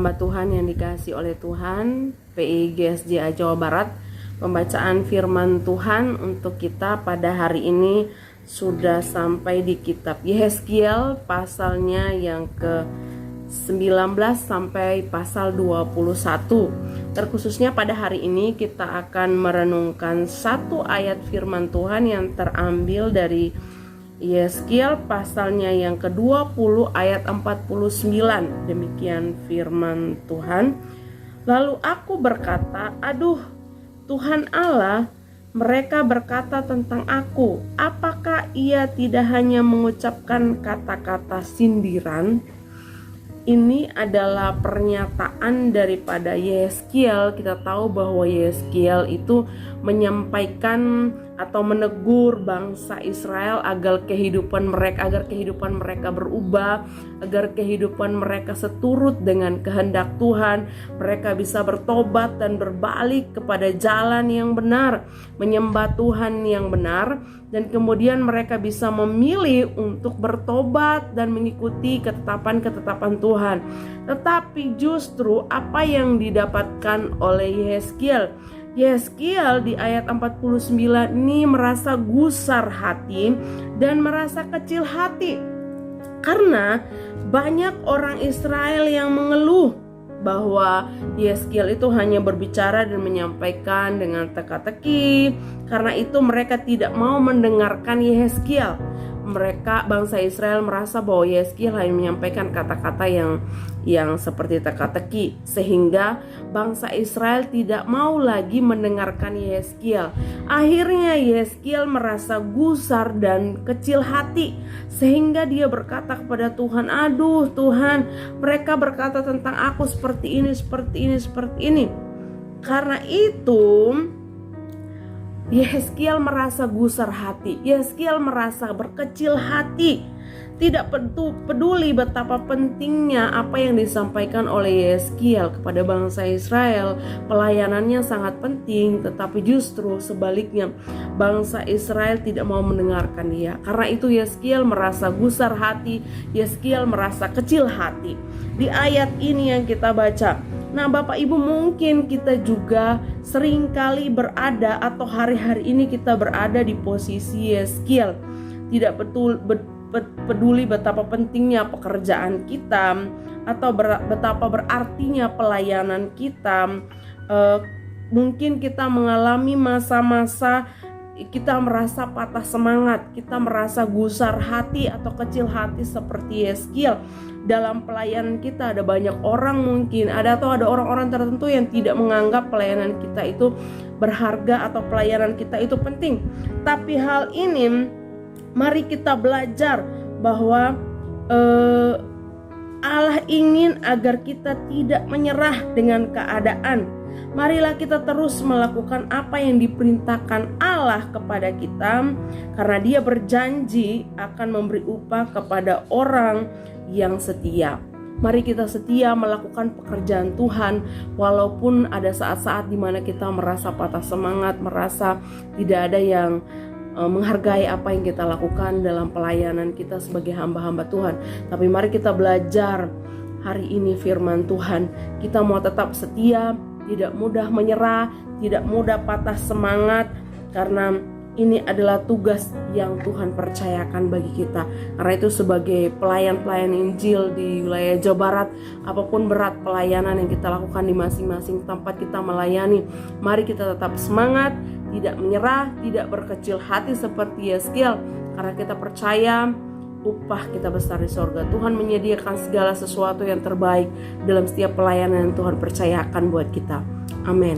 hamba Tuhan yang dikasihi oleh Tuhan, PIGSJ Jawa Barat. Pembacaan firman Tuhan untuk kita pada hari ini sudah sampai di kitab Yehezkiel, pasalnya yang ke-19 sampai pasal 21. Terkhususnya pada hari ini kita akan merenungkan satu ayat firman Tuhan yang terambil dari Yehezkiel pasalnya yang ke-20 ayat 49. Demikian firman Tuhan. Lalu aku berkata, aduh Tuhan Allah, mereka berkata tentang aku, apakah ia tidak hanya mengucapkan kata-kata sindiran? Ini adalah pernyataan daripada Yehezkiel. Kita tahu bahwa Yehezkiel itu menyampaikan atau menegur bangsa Israel agar kehidupan mereka berubah, agar kehidupan mereka seturut dengan kehendak Tuhan, mereka bisa bertobat dan berbalik kepada jalan yang benar, menyembah Tuhan yang benar, dan kemudian mereka bisa memilih untuk bertobat dan mengikuti ketetapan-ketetapan Tuhan. Tetapi justru apa yang didapatkan oleh Yehezkiel di ayat 49 ini merasa gusar hati dan merasa kecil hati, karena banyak orang Israel yang mengeluh bahwa Yehezkiel itu hanya berbicara dan menyampaikan dengan teka-teki. Karena itu mereka tidak mau mendengarkan Yehezkiel. Bangsa Israel merasa bahwa Yehezkiel hanya menyampaikan kata-kata yang seperti teka-teki, sehingga bangsa Israel tidak mau lagi mendengarkan Yehezkiel. Akhirnya Yehezkiel merasa gusar dan kecil hati, sehingga dia berkata kepada Tuhan, aduh Tuhan, mereka berkata tentang aku seperti ini. Karena itu Yehezkiel merasa gusar hati, Yehezkiel merasa berkecil hati, tidak peduli betapa pentingnya apa yang disampaikan oleh Yehezkiel kepada bangsa Israel. Pelayanannya sangat penting, tetapi justru sebaliknya bangsa Israel tidak mau mendengarkan dia. Karena itu Yehezkiel merasa gusar hati, Yehezkiel merasa kecil hati. Di ayat ini yang kita baca, nah Bapak Ibu, mungkin kita juga seringkali berada atau hari-hari ini kita berada di posisi Yehezkiel. Tidak peduli betapa pentingnya pekerjaan kita atau betapa berartinya pelayanan kita. Mungkin kita mengalami masa-masa kita merasa patah semangat, kita merasa gusar hati atau kecil hati seperti Yehezkiel. Dalam pelayanan kita ada banyak orang, mungkin ada orang-orang tertentu yang tidak menganggap pelayanan kita itu berharga atau pelayanan kita itu penting. Tapi hal ini mari kita belajar bahwa Allah ingin agar kita tidak menyerah dengan keadaan. Marilah kita terus melakukan apa yang diperintahkan Allah kepada kita, karena Dia berjanji akan memberi upah kepada orang yang setia. Mari kita setia melakukan pekerjaan Tuhan, walaupun ada saat-saat di mana kita merasa patah semangat, merasa tidak ada yang menghargai apa yang kita lakukan dalam pelayanan kita sebagai hamba-hamba Tuhan. Tapi mari kita belajar hari ini firman Tuhan. Kita mau tetap setia, tidak mudah menyerah, tidak mudah patah semangat, karena ini adalah tugas yang Tuhan percayakan bagi kita. Karena itu sebagai pelayan-pelayan Injil di wilayah Jawa Barat, apapun berat pelayanan yang kita lakukan di masing-masing tempat kita melayani, mari kita tetap semangat, tidak menyerah, tidak berkecil hati seperti Yehezkiel, karena kita percaya upah kita besar di sorga. Tuhan menyediakan segala sesuatu yang terbaik dalam setiap pelayanan yang Tuhan percayakan buat kita. Amin.